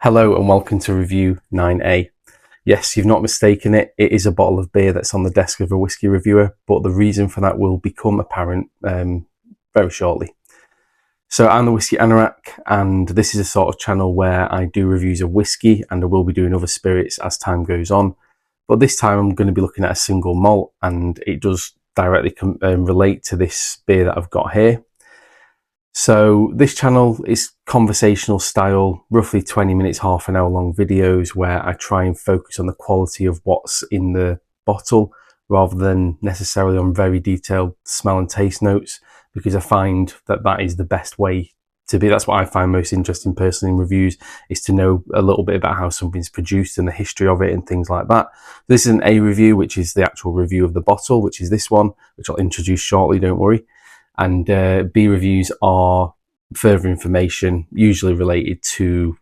Hello and welcome to review 9A. Yes, you've not mistaken it. It is a bottle of beer that's on the desk of a whiskey reviewer, but the reason for that will become apparent very shortly. So I'm the Whiskey Anorak, and this is a sort of channel where I do reviews of whiskey, and I will be doing other spirits as time goes on. But this time I'm going to be looking at a single malt, and it does directly relate to this beer that I've got here. So this channel is conversational style, roughly 20 minutes, half an hour long videos where I try and focus on the quality of what's in the bottle rather than necessarily on very detailed smell and taste notes, because I find that that is the best way to be. That's what I find most interesting personally in reviews, is to know a little bit about how something's produced and the history of it and things like that. This is an A review, which is the actual review of the bottle, which is this one, which I'll introduce shortly, don't worry. And B reviews are further information, usually related to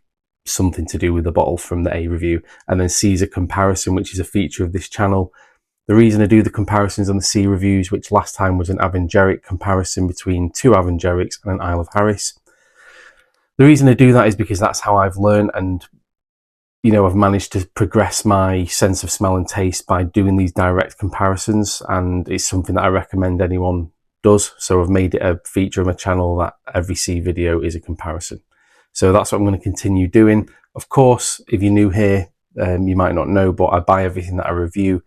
something to do with the bottle from the A review. And then C is a comparison, which is a feature of this channel. The reason I do the comparisons on the C reviews, which last time was an Avengeric comparison between two Avengerics and an Isle of Harris. The reason I do that is because that's how I've learned, and I've managed to progress my sense of smell and taste by doing these direct comparisons, and it's something that I recommend anyone does. So I've made it a feature of my channel that every C video is a comparison. So that's what I'm going to continue doing. Of course, if you're new here, you might not know, but I buy everything that I review.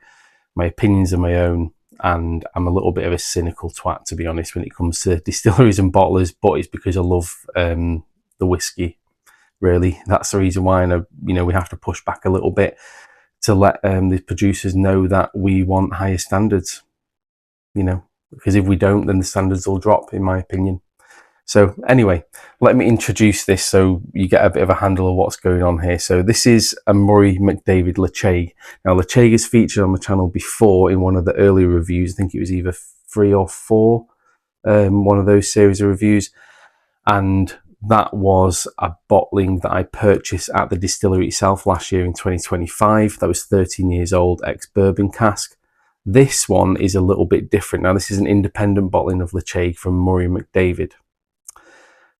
My opinions are my own, and I'm a little bit of a cynical twat, to be honest, when it comes to distilleries and bottlers, but it's because I love the whiskey, really. That's the reason why, and we have to push back a little bit to let the producers know that we want higher standards, because if we don't, then the standards will drop, in my opinion. So anyway, let me introduce this so you get a bit of a handle of what's going on here. So this is a Murray McDavid Ledaig. Now, Ledaig is featured on my channel before in one of the earlier reviews. I think it was either 3 or 4, one of those series of reviews. And that was a bottling that I purchased at the distillery itself last year in 2025. That was 13 years old, ex-bourbon cask. This one is a little bit different. Now, this is an independent bottling of Ledaig from Murray McDavid.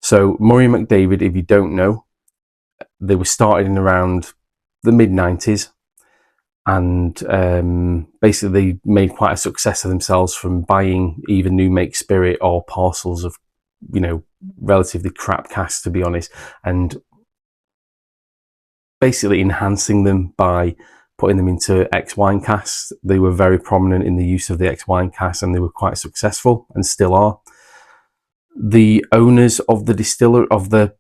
So Murray McDavid, if you don't know, they were started in around the mid-90s, and basically they made quite a success of themselves from buying either new make spirit or parcels of, relatively crap casks, to be honest, and basically enhancing them by putting them into ex-wine casks. They were very prominent in the use of the ex-wine casks, and they were quite successful and still are. The owners of the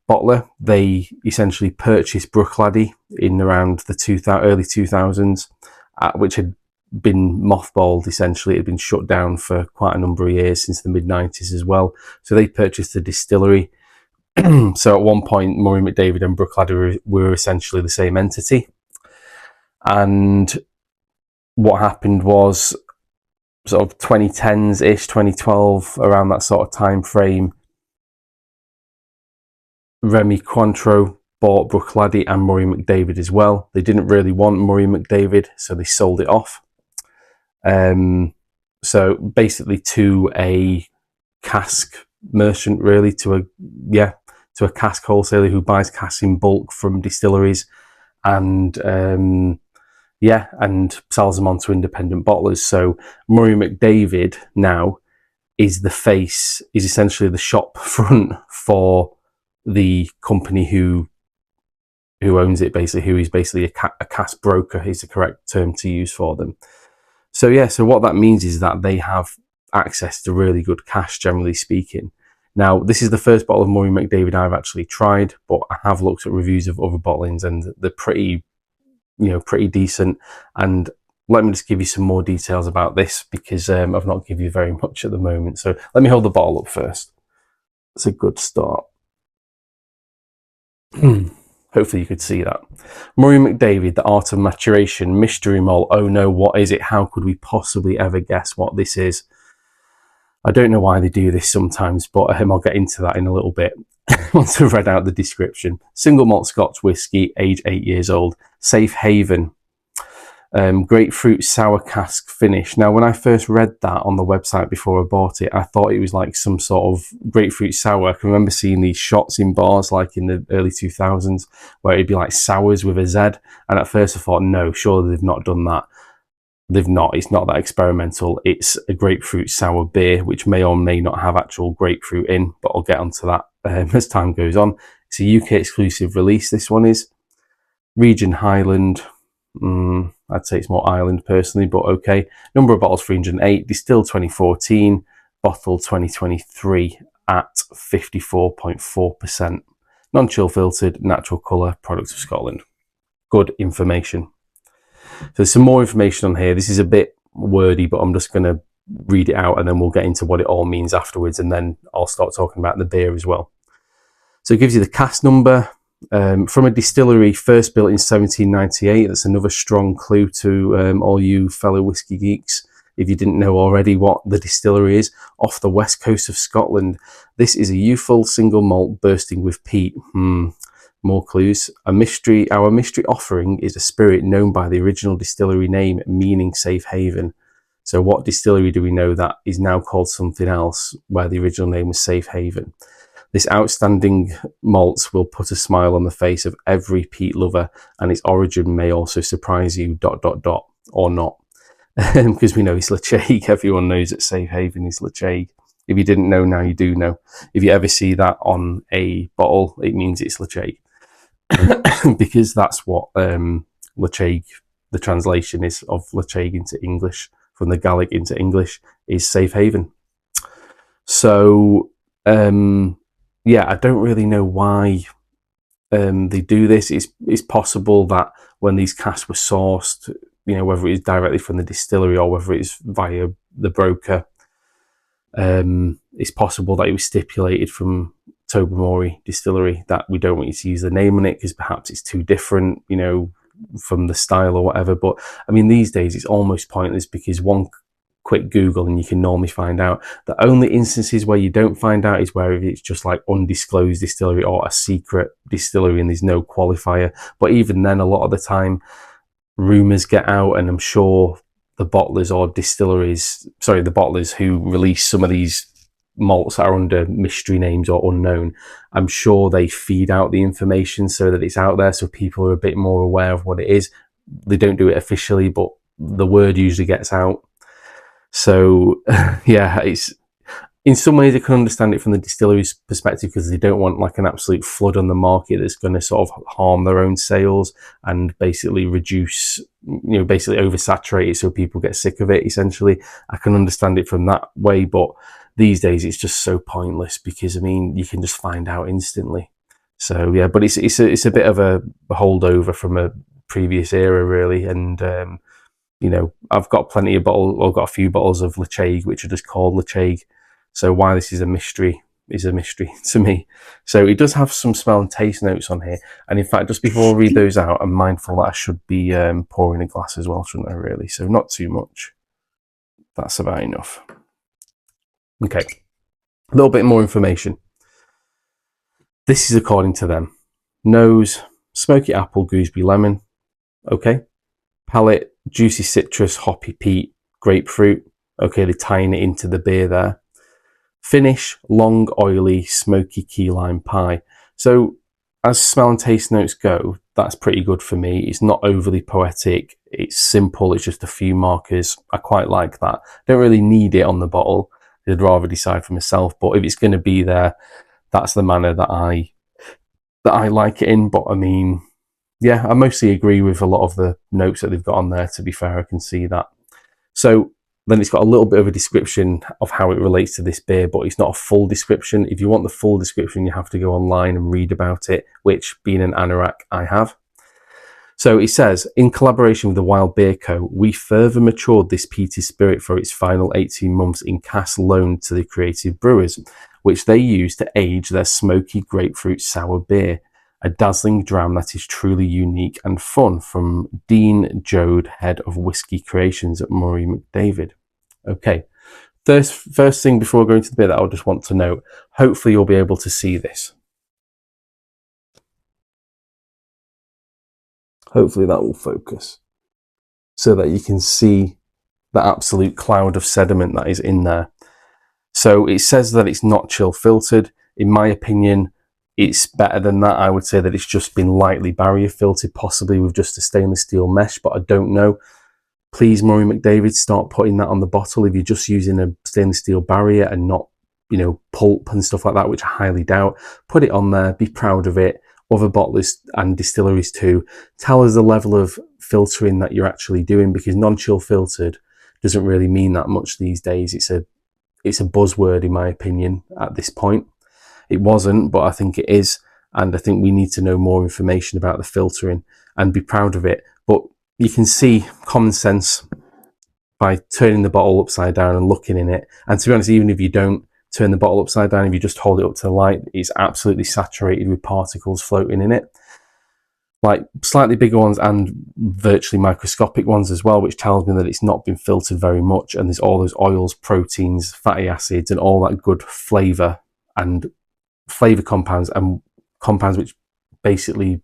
bottler, they essentially purchased Bruichladdich in around the early 2000s, which had been mothballed. Essentially, it had been shut down for quite a number of years, since the mid-90s as well. So they purchased the distillery. So at one point, Murray McDavid and Bruichladdich were essentially the same entity. And what happened was, sort of 2010s-ish, 2012, around that sort of time frame, Remy Cointreau bought Bruichladdich and Murray McDavid as well. They didn't really want Murray McDavid, so they sold it off. So basically to a cask merchant, really, to a cask wholesaler who buys casks in bulk from distilleries, and and sells them on to independent bottlers. So Murray McDavid now is the face, is essentially the shop front for the company who owns it, basically, who is basically a cask broker is the correct term to use for them. So so what that means is that they have access to really good cash, generally speaking. Now, this is the first bottle of Murray McDavid I've actually tried, but I have looked at reviews of other bottlings, and they're pretty decent. And let me just give you some more details about this, because I've not given you very much at the moment. So let me hold the bottle up first. It's a good start. Hopefully you could see that. Murray McDavid, The Art of Maturation, Mystery Malt. Oh no, what is it? How could we possibly ever guess what this is? I don't know why they do this sometimes, but I'll get into that in a little bit once I've read out the description. Single malt Scotch whiskey, age 8 years old. Safe haven. grapefruit sour cask finish. Now, when I first read that on the website before I bought it, I thought it was like some sort of grapefruit sour. I can remember seeing these shots in bars like in the early 2000s where it'd be like sours with a Z. And at first I thought, no, surely they've not done that. They've not. It's not that experimental. It's a grapefruit sour beer, which may or may not have actual grapefruit in, but I'll get onto that as time goes on. It's a UK exclusive release, this one is. Region Highland. I'd say it's more Ireland personally, but okay. Number of bottles 308, distilled 2014, bottled 2023 at 54.4%. Non-chill filtered, natural colour, product of Scotland. Good information. So there's some more information on here. This is a bit wordy, but I'm just going to read it out and then we'll get into what it all means afterwards, and then I'll start talking about the beer as well. So it gives you the cask number. From a distillery first built in 1798. That's another strong clue to all you fellow whiskey geeks, if you didn't know already what the distillery is. Off the west coast of Scotland. This is a youthful single malt bursting with peat. More clues. Our mystery offering is a spirit known by the original distillery name, meaning safe haven. So what distillery do we know that is now called something else, where the original name was Safe Haven? This outstanding malt will put a smile on the face of every peat lover, and its origin may also surprise you, ... or not. Because we know it's Ledaig. Everyone knows that Safe Haven is Ledaig. If you didn't know, now you do know. If you ever see that on a bottle, it means it's Ledaig. Because that's what Ledaig, the translation is of Ledaig into English, from the Gaelic into English, is Safe Haven. So, yeah, I don't really know why they do this. It's possible that when these casks were sourced, you know, whether it is directly from the distillery or whether it's via the broker, it's possible that it was stipulated from Tobermory Distillery that we don't want you to use the name on it because perhaps it's too different, you know, from the style or whatever. But I mean, these days it's almost pointless, because one quick Google and you can normally find out. The only instances where you don't find out is where it's just like undisclosed distillery or a secret distillery and there's no qualifier. But even then, a lot of the time rumours get out, and I'm sure the bottlers or distilleries, sorry, the bottlers who release some of these malts that are under mystery names or unknown, I'm sure they feed out the information so that it's out there, so people are a bit more aware of what it is. They don't do it officially, but the word usually gets out. So yeah, it's, in some ways I can understand it from the distillery's perspective, because they don't want like an absolute flood on the market that's going to sort of harm their own sales and basically reduce, you know, basically oversaturate it so people get sick of it, essentially. I can understand it from that way, but these days it's just so pointless, because I mean, you can just find out instantly. So yeah, but it's a bit of a holdover from a previous era, really. And you know, I've got plenty of bottles, or got a few bottles of Ledaig which are just called Ledaig. So why this is a mystery to me. So it does have some smell and taste notes on here. And in fact, just before I read those out, I'm mindful that I should be pouring a glass as well, shouldn't I, really? So not too much. That's about enough. Okay, a little bit more information. This is according to them. Nose, smoky apple, gooseberry, lemon. Okay. Palate, juicy citrus, hoppy peat, grapefruit. Okay, they're tying it into the beer there. Finish, long, oily, smoky key lime pie. So as smell and taste notes go, that's pretty good for me. It's not overly poetic. It's simple. It's just a few markers. I quite like that. Don't really need it on the bottle. I'd rather decide for myself. But if it's going to be there, that's the manner that I like it in. But I mean, yeah, I mostly agree with a lot of the notes that they've got on there. To be fair, I can see that. So then it's got a little bit of a description of how it relates to this beer, but it's not a full description. If you want the full description, you have to go online and read about it, which, being an anorak, I have. So it says, in collaboration with the Wild Beer Co., we further matured this peaty spirit for its final 18 months in casks loaned to the creative brewers, which they use to age their smoky grapefruit sour beer. A dazzling dram that is truly unique and fun, from Dean Jode, head of Whisky Creations at Murray McDavid. Okay, first thing before going to the beer that I just want to note, hopefully you'll be able to see this. Hopefully that will focus. so that you can see the absolute cloud of sediment that is in there. So it says that it's not chill filtered. In my opinion, it's better than that. I would say that it's just been lightly barrier filtered, possibly with just a stainless steel mesh, but I don't know. Please, Murray McDavid, start putting that on the bottle. If you're just using a stainless steel barrier and not, you know, pulp and stuff like that, which I highly doubt, put it on there, be proud of it. Other bottlers and distilleries too, tell us the level of filtering that you're actually doing, because non-chill filtered doesn't really mean that much these days. It's a buzzword, in my opinion, at this point. It wasn't, but I think it is, and I think we need to know more information about the filtering and be proud of it. But you can see common sense by turning the bottle upside down and looking in it. And to be honest, even if you don't turn the bottle upside down, if you just hold it up to the light, it's absolutely saturated with particles floating in it. Like slightly bigger ones and virtually microscopic ones as well, which tells me that it's not been filtered very much, and there's all those oils, proteins, fatty acids, and all that good flavour and flavour compounds, and compounds which basically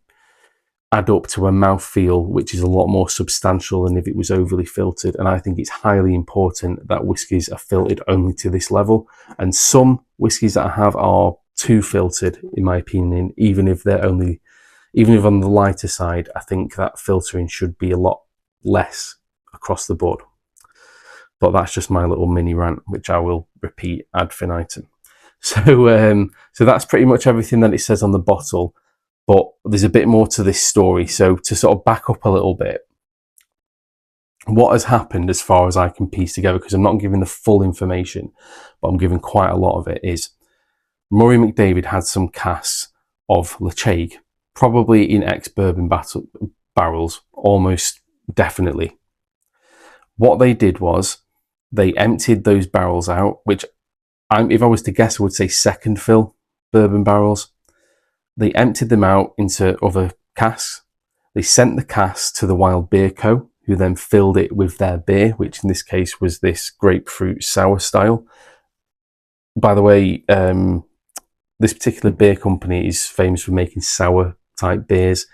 add up to a mouthfeel which is a lot more substantial than if it was overly filtered. And I think it's highly important that whiskies are filtered only to this level, and some whiskies that I have are too filtered, in my opinion, even if on the lighter side. I think that filtering should be a lot less across the board. But that's just my little mini rant, which I will repeat ad infinitum. So that's pretty much everything that it says on the bottle. But there's a bit more to this story. So to sort of back up a little bit, what has happened, as far as I can piece together, because I'm not giving the full information, but I'm giving quite a lot of it, is Murray McDavid had some casks of Ledaig, probably in ex-bourbon barrels, almost definitely. What they did was they emptied those barrels out, which if I was to guess, I would say second fill bourbon barrels. They emptied them out into other casks. They sent the casks to the Wild Beer Co., who then filled it with their beer, which in this case was this grapefruit sour style. By the way, this particular beer company is famous for making sour type beers,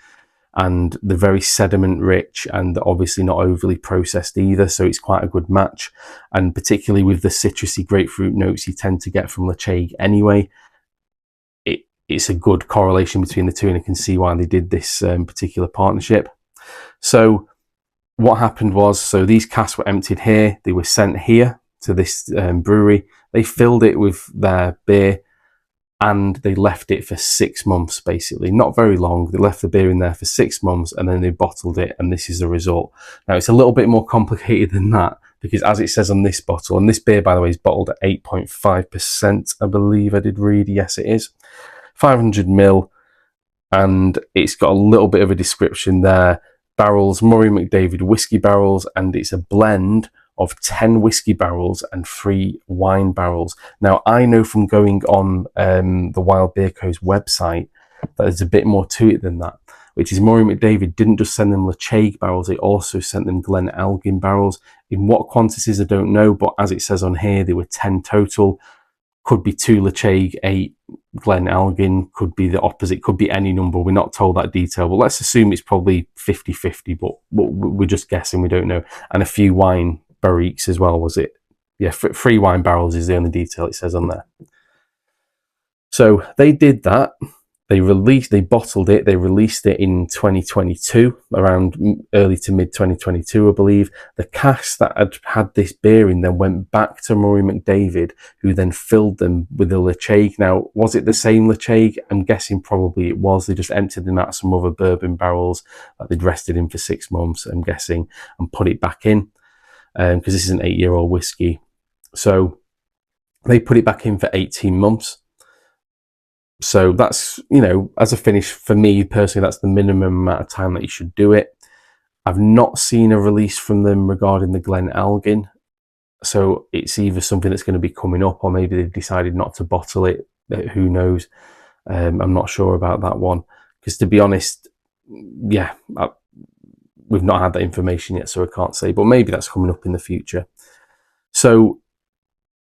and they're very sediment rich and obviously not overly processed either, so it's quite a good match. And particularly with the citrusy grapefruit notes you tend to get from Ledaig anyway, it's a good correlation between the two, and I can see why they did this particular partnership. So what happened was, so these casks were emptied here, they were sent here to this brewery, they filled it with their beer, and they left it for 6 months, basically. Not very long. They left the beer in there for 6 months, and then they bottled it, and this is the result. Now, it's a little bit more complicated than that, because as it says on this bottle, and this beer, by the way, is bottled at 8.5%, I believe I did read. Yes, it is. 500 ml, and it's got a little bit of a description there. Barrels, Murray McDavid whiskey barrels, and it's a blend of 10 whiskey barrels and 3 wine barrels. Now, I know from going on the Wild Beer Co.'s website that there's a bit more to it than that, which is Murray McDavid didn't just send them Ledaig barrels, they also sent them Glenalgin barrels. In what quantities, I don't know, but as it says on here, there were 10 total. Could be 2 Ledaig, 8 Glenalgin, could be the opposite, could be any number. We're not told that detail, but let's assume it's probably 50-50, but we're just guessing, we don't know. And a few wine barriques as well, was it? Yeah, 3 wine barrels is the only detail it says on there. So they did that. They bottled it, they released it in 2022, around early to mid 2022, I believe. The casks that had this beer in then went back to Murray McDavid, who then filled them with the Ledaig. Now, was it the same Ledaig? I'm guessing probably it was. They just emptied them out of some other bourbon barrels that they'd rested in for 6 months, I'm guessing, and put it back in, because this is an 8-year-old whiskey. So they put it back in for 18 months. So that's, you know, as a finish, for me personally, that's the minimum amount of time that you should do it. I've not seen a release from them regarding the Glenalgin, so it's either something that's going to be coming up, or maybe they've decided not to bottle it. Who knows? I'm not sure about that one, because to be honest, yeah, we've not had that information yet, so I can't say, but maybe that's coming up in the future. So,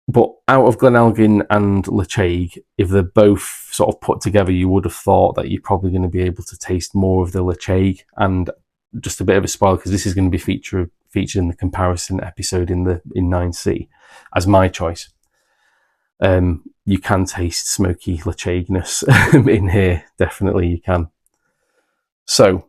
but out of Glenalgin and Ledaig, if they're both sort of put together, you would have thought that you're probably going to be able to taste more of the Ledaig. And just a bit of a spoiler, because this is going to be featured in the comparison episode in 9C as my choice. You can taste smoky Ledaig-ness in here. Definitely you can. So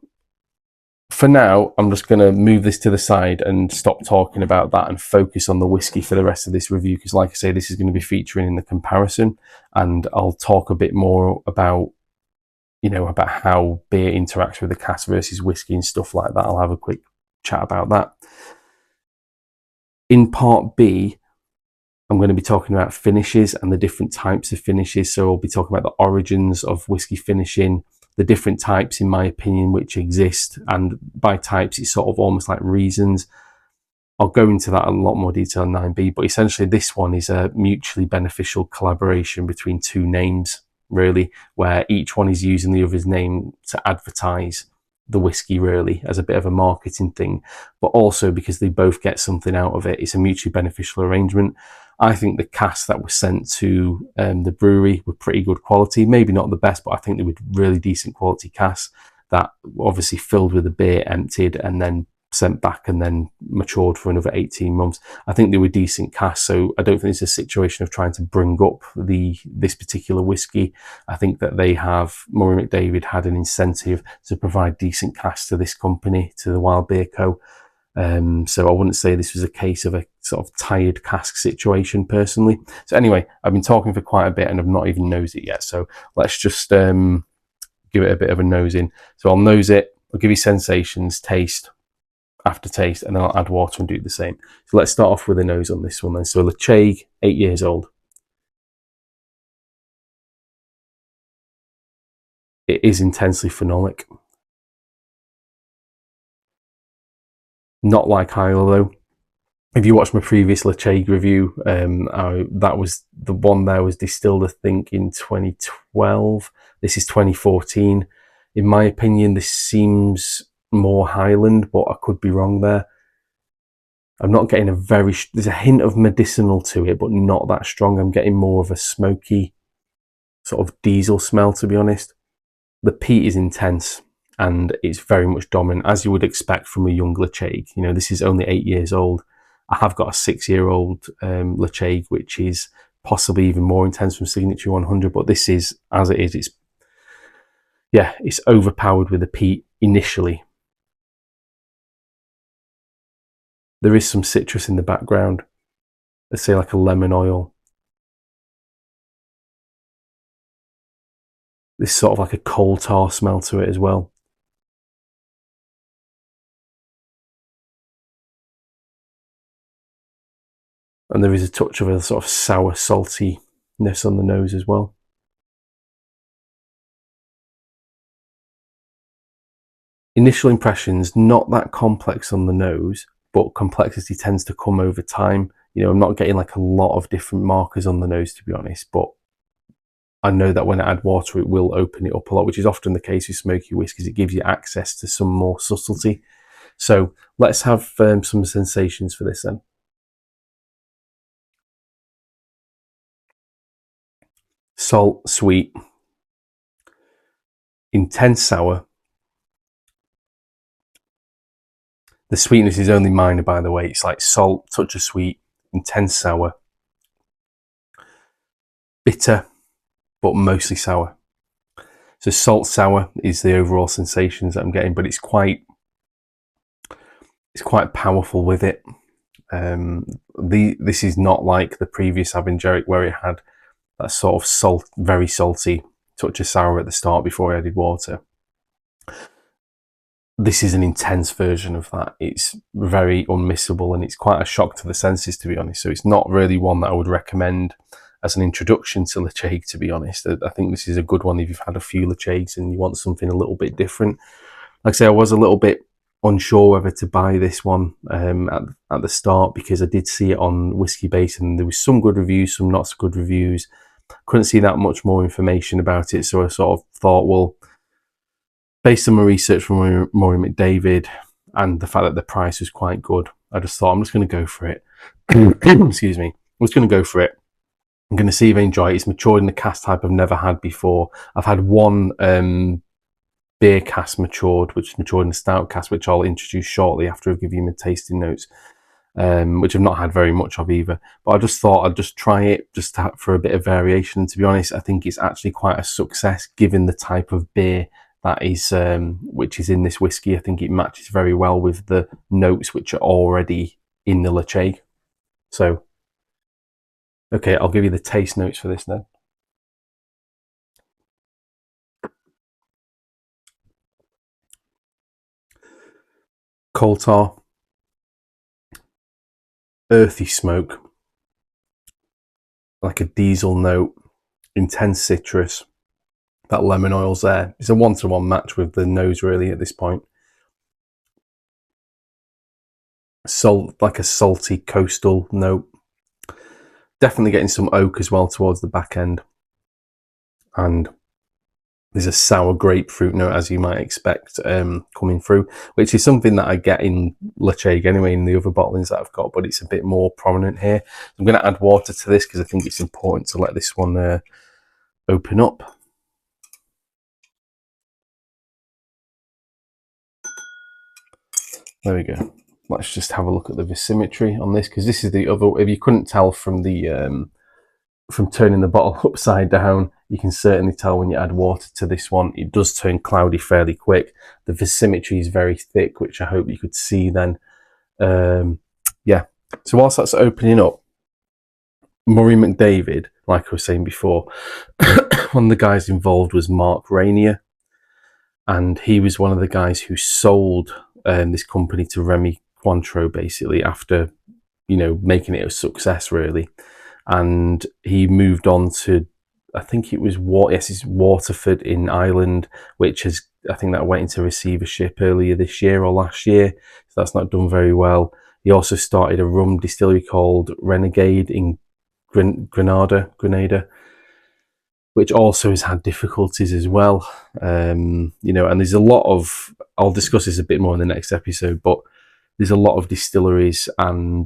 for now, I'm just going to move this to the side and stop talking about that and focus on the whiskey for the rest of this review, because like I say, this is going to be featuring in the comparison, and I'll talk a bit more about, you know, about how beer interacts with the cask versus whiskey and stuff like that. I'll have a quick chat about that. In part B, I'm going to be talking about finishes and the different types of finishes. So I'll be talking about the origins of whiskey finishing, the different types, in my opinion, which exist. And by types, it's sort of almost like reasons. I'll go into that in a lot more detail in 9B, but essentially this one is a mutually beneficial collaboration between two names, really, where each one is using the other's name to advertise the whiskey, really, as a bit of a marketing thing, but also because they both get something out of it. It's a mutually beneficial arrangement. I think the casks that were sent to the brewery were pretty good quality, maybe not the best, but I think they were really decent quality casks that obviously filled with the beer, emptied, and then sent back and then matured for another 18 months. I think they were decent casks, so I don't think it's a situation of trying to bring up this particular whiskey. I think that Murray McDavid had an incentive to provide decent casks to this company, to the Wild Beer Co. So I wouldn't say this was a case of a sort of tired cask situation personally. So anyway, I've been talking for quite a bit and I've not even nosed it yet. So let's just give it a bit of a nose in. So I'll nose it, I'll give you sensations, taste, aftertaste, and then I'll add water and do the same. So let's start off with a nose on this one then. So Ledaig, 8 years old. It is intensely phenolic. Not like Islay though. If you watch my previous Ledaig review, that was the one there was distilled, I think, in 2012. This is 2014. In my opinion, this seems more Highland, but I could be wrong there. I'm not getting there's a hint of medicinal to it, but not that strong. I'm getting more of a smoky sort of diesel smell, to be honest. The peat is intense and it's very much dominant, as you would expect from a young Ledaig. You know, this is only 8 years old. I have got a 6-year-old Ledaig, which is possibly even more intense from Signature 100, but this is, as it is, it's overpowered with the peat initially. There is some citrus in the background. Let's say like a lemon oil. This sort of like a coal tar smell to it as well. And there is a touch of a sort of sour saltiness on the nose as well. Initial impressions, not that complex on the nose, but complexity tends to come over time. You know, I'm not getting like a lot of different markers on the nose, to be honest, but I know that when I add water, it will open it up a lot, which is often the case with smoky whiskies. It gives you access to some more subtlety. So let's have some sensations for this then. Salt, sweet, intense sour. The sweetness is only minor, by the way. It's like salt, touch of sweet, intense sour, bitter, but mostly sour. So salt sour is the overall sensations that I'm getting, but it's quite powerful with it. This is not like the previous Avengeric where it had that sort of salt, very salty touch of sour at the start before I added water. This is an intense version of that. It's very unmissable and it's quite a shock to the senses, to be honest. So it's not really one that I would recommend as an introduction to Ledaig, to be honest. I think this is a good one if you've had a few Ledaigs and you want something a little bit different. Like I say, I was a little bit unsure whether to buy this one at the start, because I did see it on Whisky Base and there was some good reviews, some not so good reviews. Couldn't see that much more information about it, so I sort of thought, well, based on my research from Murray McDavid and the fact that the price was quite good, I just thought I'm just going to go for it. Excuse me. I'm just going to go for it. I'm going to see if I enjoy it. It's matured in a cask type I've never had before. I've had one beer cask matured, which matured in a stout cask, which I'll introduce shortly after I give you my tasting notes, which I've not had very much of either. But I just thought I'd just try it just for a bit of variation. And to be honest, I think it's actually quite a success given the type of beer that is, which is in this whiskey. I think it matches very well with the notes which are already in the Ledaig. So, okay, I'll give you the taste notes for this then. Coal tar, earthy smoke, like a diesel note, intense citrus, that lemon oil's there. It's a one-to-one match with the nose really at this point. Salt, like a salty coastal note. Definitely getting some oak as well towards the back end. And there's a sour grapefruit note, as you might expect, coming through, which is something that I get in Ledaig anyway, in the other bottlings that I've got, but it's a bit more prominent here. I'm going to add water to this because I think it's important to let this one open up. There we go. Let's just have a look at the viscimmetry on this, because this is the other, if you couldn't tell from the from turning the bottle upside down, you can certainly tell when you add water to this one, it does turn cloudy fairly quick. The viscimmetry is very thick, which I hope you could see then. Yeah, so whilst that's opening up, Murray McDavid, like I was saying before, one of the guys involved was Mark Rainier, and he was one of the guys who sold this company to Remy Cointreau basically after, you know, making it a success really. And he moved on to, I think it was it's Waterford in Ireland, which has, I think that went into receivership earlier this year or last year, so that's not done very well. He also started a rum distillery called Renegade in Grenada, which also has had difficulties as well. You know, and there's a lot of, I'll discuss this a bit more in the next episode, but there's a lot of distilleries and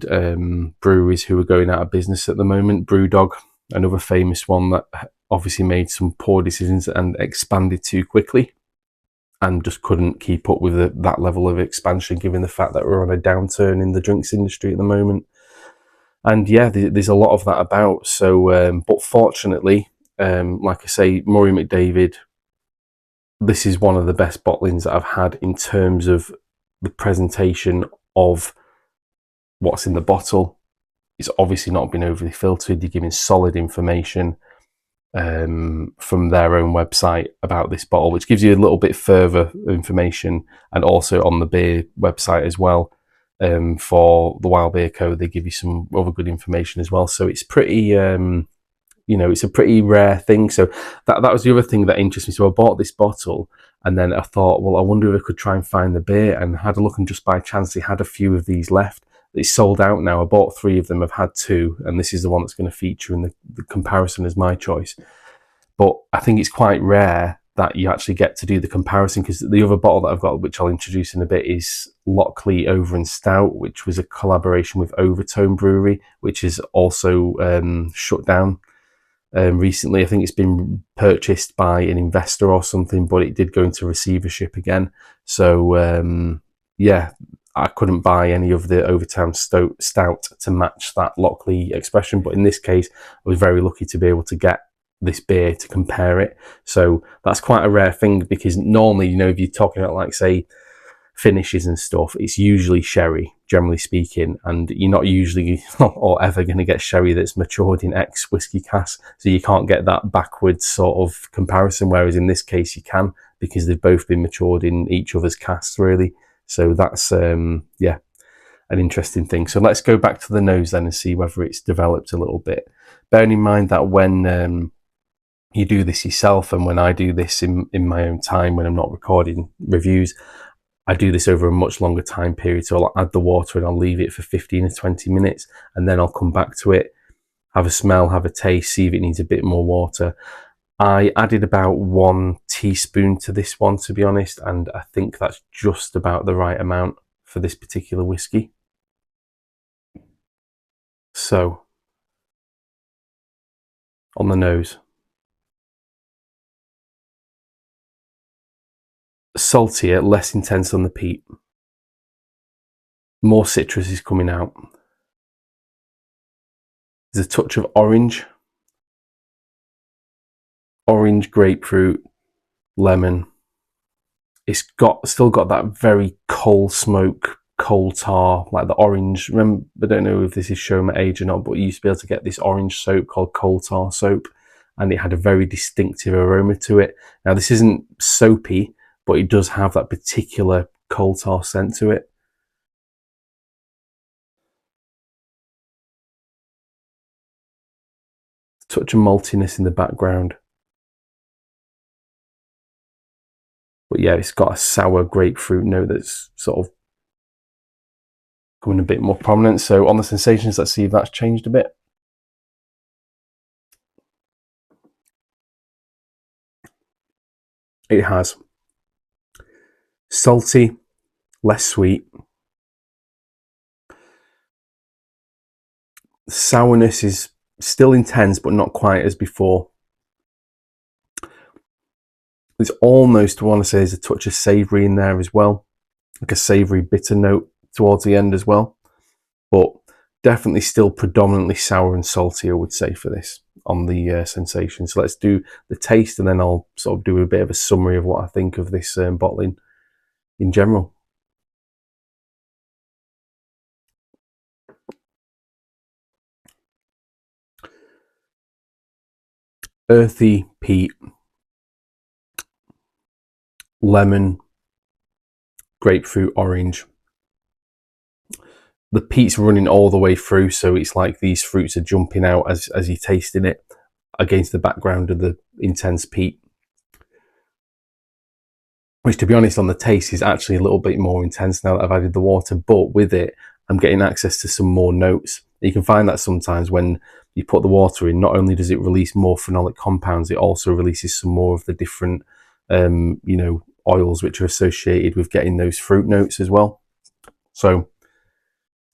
breweries who are going out of business at the moment. Brewdog, another famous one that obviously made some poor decisions and expanded too quickly and just couldn't keep up with that level of expansion, given the fact that we're on a downturn in the drinks industry at the moment. And yeah, there's a lot of that about. So, but fortunately, like I say, Murray McDavid, this is one of the best bottlings that I've had in terms of the presentation of what's in the bottle. It's obviously not been overly filtered. You're giving solid information from their own website about this bottle, which gives you a little bit further information, and also on the beer website as well. For the Wild Beer Co, they give you some other good information as well. So it's pretty, you know, it's a pretty rare thing. So that was the other thing that interests me. So I bought this bottle, and then I thought, well, I wonder if I could try and find the beer, and had a look, and just by chance they had a few of these left. It's sold out now. I bought 3 of them. I've had 2, and this is the one that's going to feature in the comparison as my choice. But I think it's quite rare that you actually get to do the comparison, because the other bottle that I've got, which I'll introduce in a bit, is Lockley Over and Stout, which was a collaboration with Overtone Brewery, which is also shut down recently. I think it's been purchased by an investor or something, but it did go into receivership again. So yeah, I couldn't buy any of the Overtown Stout to match that Lockley expression, but in this case I was very lucky to be able to get this beer to compare it. So that's quite a rare thing, because normally, you know, if you're talking about, like, say, finishes and stuff, it's usually sherry, generally speaking, and you're not usually or ever going to get sherry that's matured in ex-whiskey casks, so you can't get that backwards sort of comparison, whereas in this case you can, because they've both been matured in each other's casks really. So that's yeah, an interesting thing. So let's go back to the nose then and see whether it's developed a little bit. Bearing in mind that when you do this yourself, and when I do this in my own time, when I'm not recording reviews, I do this over a much longer time period. So I'll add the water and I'll leave it for 15 or 20 minutes, and then I'll come back to it, have a smell, have a taste, see if it needs a bit more water. I added about 1 teaspoon to this one, to be honest, and I think that's just about the right amount for this particular whiskey. So, on the nose, saltier, less intense on the peat. More citrus is coming out. There's a touch of orange, grapefruit, lemon. It's still got that very coal smoke, coal tar, like the orange. Remember, I don't know if this is showing my age or not, but you used to be able to get this orange soap called coal tar soap, and it had a very distinctive aroma to it. Now, this isn't soapy, but it does have that particular coal tar scent to it. Touch of maltiness in the background. But yeah, it's got a sour grapefruit note that's sort of becoming a bit more prominent. So on the sensations, let's see if that's changed a bit. It has. Salty, less sweet. Sourness is still intense, but not quite as before. There's almost, I want to say, there's a touch of savoury in there as well, like a savoury bitter note towards the end as well. But definitely still predominantly sour and salty, I would say, for this on the sensation. So let's do the taste, and then I'll sort of do a bit of a summary of what I think of this bottling in general. Earthy peat, lemon, grapefruit, orange. The peat's running all the way through, so it's like these fruits are jumping out as you're tasting it against the background of the intense peat. Which, to be honest, on the taste is actually a little bit more intense now that I've added the water, but with it, I'm getting access to some more notes. You can find that sometimes when you put the water in, not only does it release more phenolic compounds, it also releases some more of the different, oils which are associated with getting those fruit notes as well. So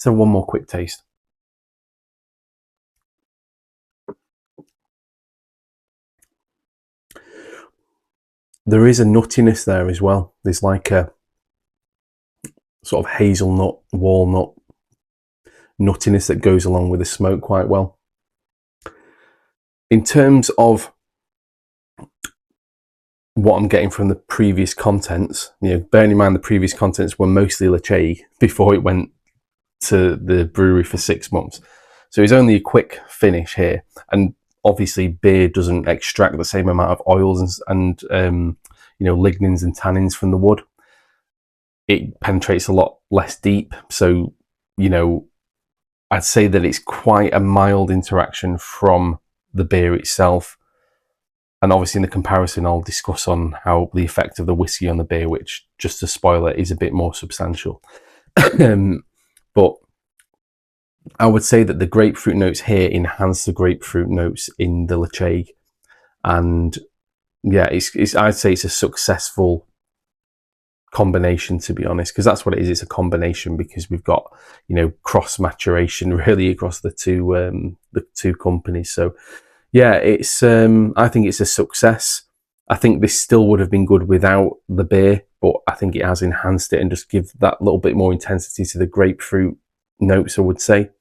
one more quick taste. There is a nuttiness there as well. There's like a sort of hazelnut, walnut nuttiness that goes along with the smoke quite well. In terms of what I'm getting from the previous contents, bearing in mind the previous contents were mostly Ledaig before it went to the brewery for 6 months. So it's only a quick finish here. And obviously beer doesn't extract the same amount of oils and lignins and tannins from the wood. It penetrates a lot less deep. So, I'd say that it's quite a mild interaction from the beer itself. And obviously in the comparison, I'll discuss on how the effect of the whiskey on the beer, which, just to spoil it, is a bit more substantial. But I would say that the grapefruit notes here enhance the grapefruit notes in the Ledaig. And yeah, I'd say it's a successful combination, to be honest, because that's what it is. It's a combination because we've got, cross maturation really across the two companies. So yeah, it's I think it's a success. I think this still would have been good without the beer, but I think it has enhanced it and just give that little bit more intensity to the grapefruit notes, I would say.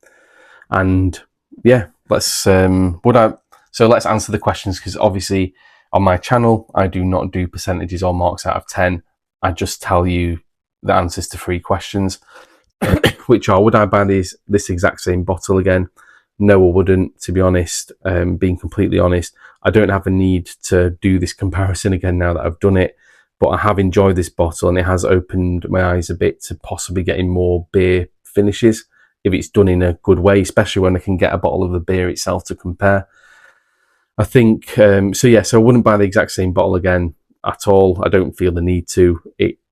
And yeah, let's answer the questions, because obviously on my channel I do not do percentages or marks out of 10. I just tell you the answers to 3 questions, which are: would I buy this exact same bottle again? No, I wouldn't, to be honest. Being completely honest, I don't have a need to do this comparison again now that I've done it, but I have enjoyed this bottle and it has opened my eyes a bit to possibly getting more beer finishes if it's done in a good way, especially when I can get a bottle of the beer itself to compare. I think, so I wouldn't buy the exact same bottle again at all. I don't feel the need to.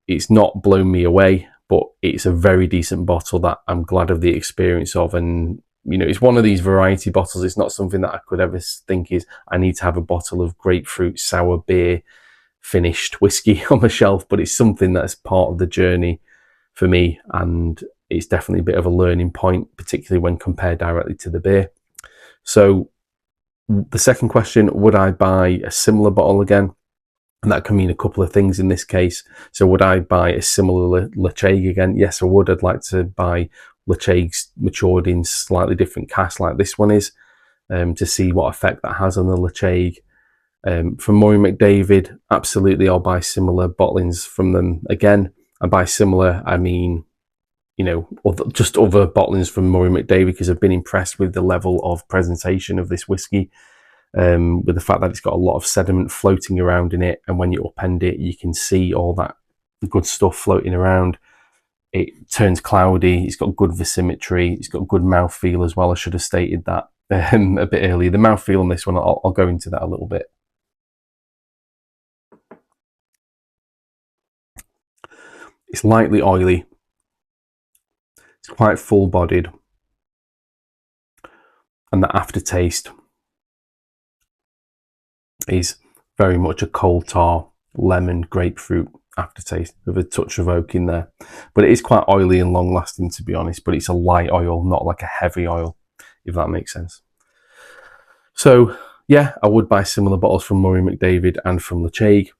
It's not blown me away, but it's a very decent bottle that I'm glad of the experience of. And it's one of these variety bottles. It's not something that I could ever think is I need to have a bottle of grapefruit sour beer finished whiskey on the shelf, but it's something that's part of the journey for me, and it's definitely a bit of a learning point, particularly when compared directly to the beer. So the second question, would I buy a similar bottle again? And that can mean a couple of things in this case. So would I buy a similar Ledaig again? Yes, I would. I'd like to buy Ledaigs matured in slightly different casks like this one is, to see what effect that has on the Ledaig. From Murray McDavid, absolutely, I'll buy similar bottlings from them again. And by similar, I mean, you know, just other bottlings from Murray McDavid, because I've been impressed with the level of presentation of this whiskey, with the fact that it's got a lot of sediment floating around in it, and when you upend it, you can see all that good stuff floating around. It turns cloudy, it's got good versimetry, it's got good mouthfeel as well. I should have stated that a bit earlier. The mouthfeel on this one, I'll go into that a little bit. It's lightly oily, it's quite full-bodied, and the aftertaste is very much a coal tar, lemon, grapefruit aftertaste with a touch of oak in there. But it is quite oily and long lasting, to be honest, but it's a light oil, not like a heavy oil, if that makes sense. So yeah, I would buy similar bottles from Murray McDavid and from Ledaig.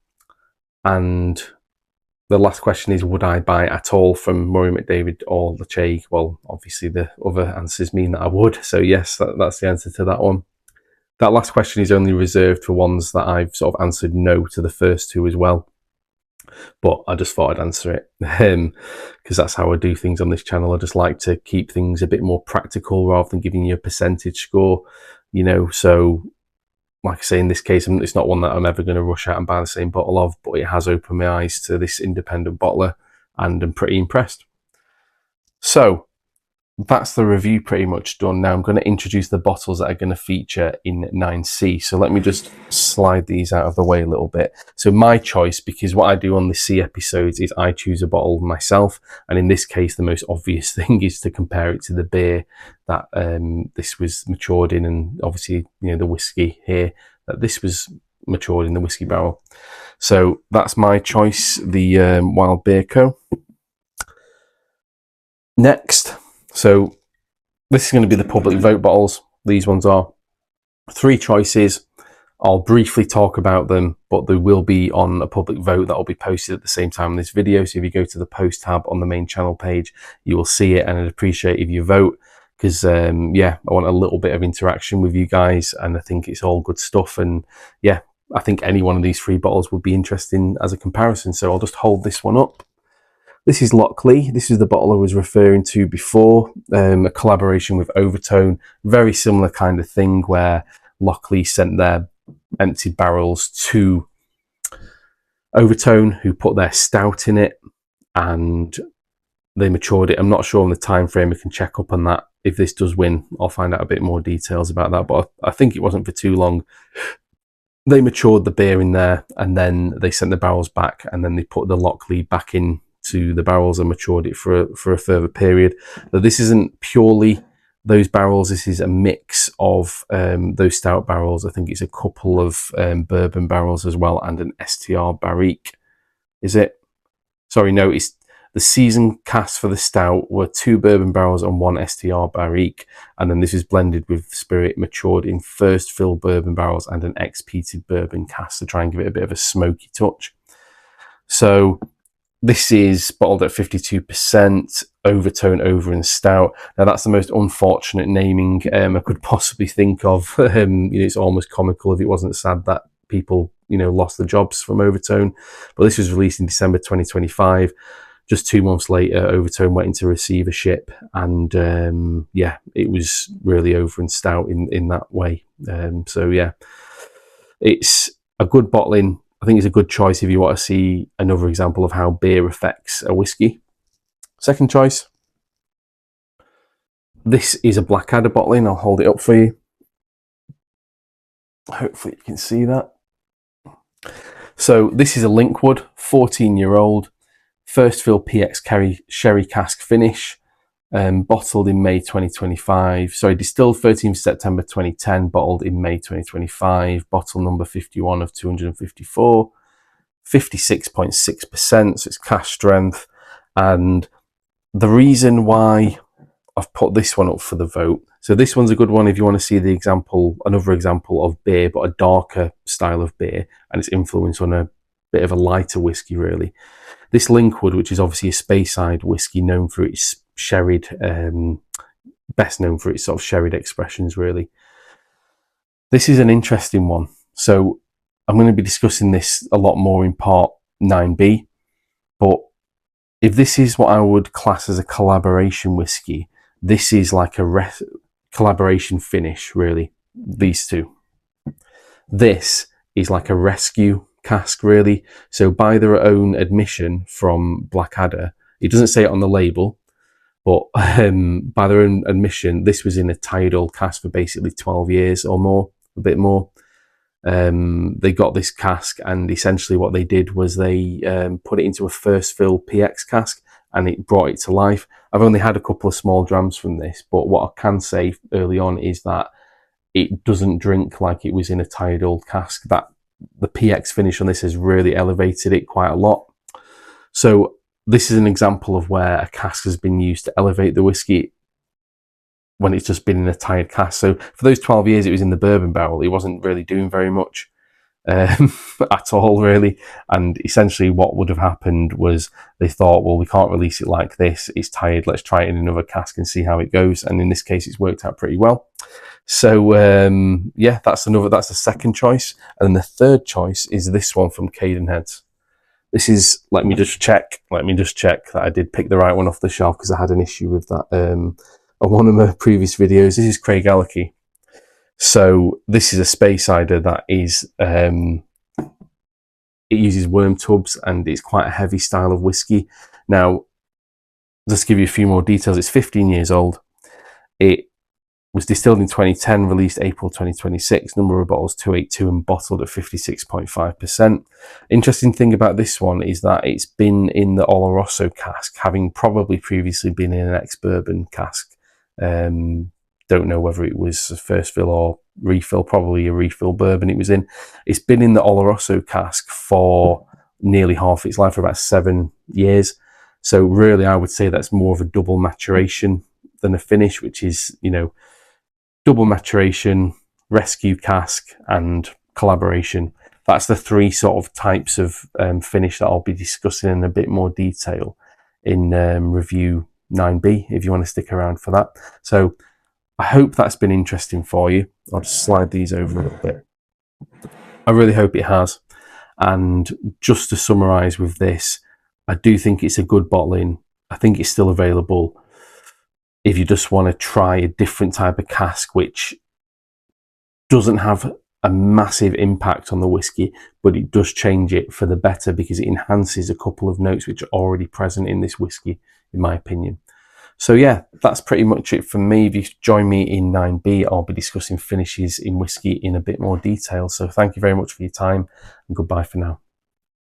And the last question is, would I buy at all from Murray McDavid or Ledaig? Well, obviously the other answers mean that I would. So yes, that's the answer to that one. That last question is only reserved for ones that I've sort of answered no to the first two as well. But I just thought I'd answer it, because that's how I do things on this channel. I just like to keep things a bit more practical rather than giving you a percentage score, you know. So like I say, in this case, it's not one that I'm ever going to rush out and buy the same bottle of, but it has opened my eyes to this independent bottler, and I'm pretty impressed. So that's the review pretty much done. Now I'm going to introduce the bottles that are going to feature in 9C. So let me just slide these out of the way a little bit. So my choice, because what I do on the C episodes is I choose a bottle myself, and in this case the most obvious thing is to compare it to the beer that this was matured in, and obviously, you know, the whiskey here, that this was matured in the whiskey barrel. So that's my choice, the Wild Beer Co. Next, so this is going to be the public vote bottles. These ones are 3 choices. I'll briefly talk about them, but they will be on a public vote that will be posted at the same time in this video. So if you go to the post tab on the main channel page, you will see it, and I'd appreciate if you vote, because yeah, I want a little bit of interaction with you guys, and I think it's all good stuff. And yeah, I think any one of these 3 bottles would be interesting as a comparison. So I'll just hold this one up. This is Lockley. This is the bottle I was referring to before, a collaboration with Overtone. Very similar kind of thing, where Lockley sent their emptied barrels to Overtone, who put their stout in it, and they matured it. I'm not sure on the time frame. We can check up on that. If this does win, I'll find out a bit more details about that, but I think it wasn't for too long. They matured the beer in there, and then they sent the barrels back, and then they put the Lockley back in to the barrels and matured it for a further period. But this isn't purely those barrels. This is a mix of those stout barrels. I think it's a couple of bourbon barrels as well, and an STR barrique. Is it? Sorry, no, it's the season casks for the stout were 2 bourbon barrels and 1 STR barrique, and then this is blended with spirit matured in first fill bourbon barrels and an ex-peated bourbon cask to try and give it a bit of a smoky touch. So this is bottled at 52%, Overtone over and stout. Now that's the most unfortunate naming I could possibly think of. You know, it's almost comical if it wasn't sad that people, you know, lost their jobs from Overtone. But this was released in December 2025. Just 2 months later, Overtone went into receivership, and yeah, it was really over and stout in that way. So yeah, it's a good bottling. I think it's a good choice if you want to see another example of how beer affects a whiskey. Second choice. This is a Blackadder bottling. I'll hold it up for you. Hopefully you can see that. So this is a Linkwood, 14-year-old, first fill PX sherry cask finish, bottled in May 2025. Sorry, distilled 13th September 2010, bottled in May 2025. Bottle number 51 of 254, 56.6%. So it's cask strength. And the reason why I've put this one up for the vote. So this one's a good one if you want to see the example, another example of beer, but a darker style of beer, and its influence on a bit of a lighter whiskey really. This Linkwood, which is obviously a Speyside whiskey known for its sherried, best known for its sort of sherried expressions really. This is an interesting one. So I'm going to be discussing this a lot more in part 9B, but if this is what I would class as a collaboration whiskey, this is like a collaboration finish really, these two. This is like a rescue cask really. So by their own admission from Blackadder, it doesn't say it on the label, but by their own admission, this was in a tied old cask for basically 12 years or more, a bit more. They got this cask, and essentially what they did was they put it into a first fill PX cask, and it brought it to life. I've only had a couple of small drams from this, but what I can say early on is that it doesn't drink like it was in a tied old cask. That the PX finish on this has really elevated it quite a lot. So this is an example of where a cask has been used to elevate the whiskey when it's just been in a tied cask. So for those 12 years it was in the bourbon barrel, it wasn't really doing very much at all really. And essentially what would have happened was they thought, well, we can't release it like this, it's tied, let's try it in another cask and see how it goes. And in this case it's worked out pretty well. So yeah, that's the second choice. And then the third choice is this one from Cadenheads. This is, let me just check that I did pick the right one off the shelf, because I had an issue with that on one of my previous videos. This is Craig Ellachie. So this is a Speysider that is, it uses worm tubs, and it's quite a heavy style of whiskey. Now, just to give you a few more details, it's 15 years old. It was distilled in 2010, released April 2026, number of bottles 282, and bottled at 56.5%. Interesting thing about this one is that it's been in the Oloroso cask, having probably previously been in an ex-bourbon cask. Don't know whether it was a first fill or refill, probably a refill bourbon it was in. It's been in the Oloroso cask for nearly half its life, for about 7 years. So really I would say that's more of a double maturation than a finish, which is, you know, double maturation, rescue cask, and collaboration. That's the three sort of types of finish that I'll be discussing in a bit more detail in review 9B, if you want to stick around for that. So I hope that's been interesting for you. I'll just slide these over a little bit. I really hope it has. And just to summarise with this, I do think it's a good bottling. I think it's still available if you just want to try a different type of cask, which doesn't have a massive impact on the whiskey, but it does change it for the better, because it enhances a couple of notes which are already present in this whiskey, in my opinion. So yeah, that's pretty much it from me. If you join me in 9B, I'll be discussing finishes in whiskey in a bit more detail. So thank you very much for your time, and goodbye for now.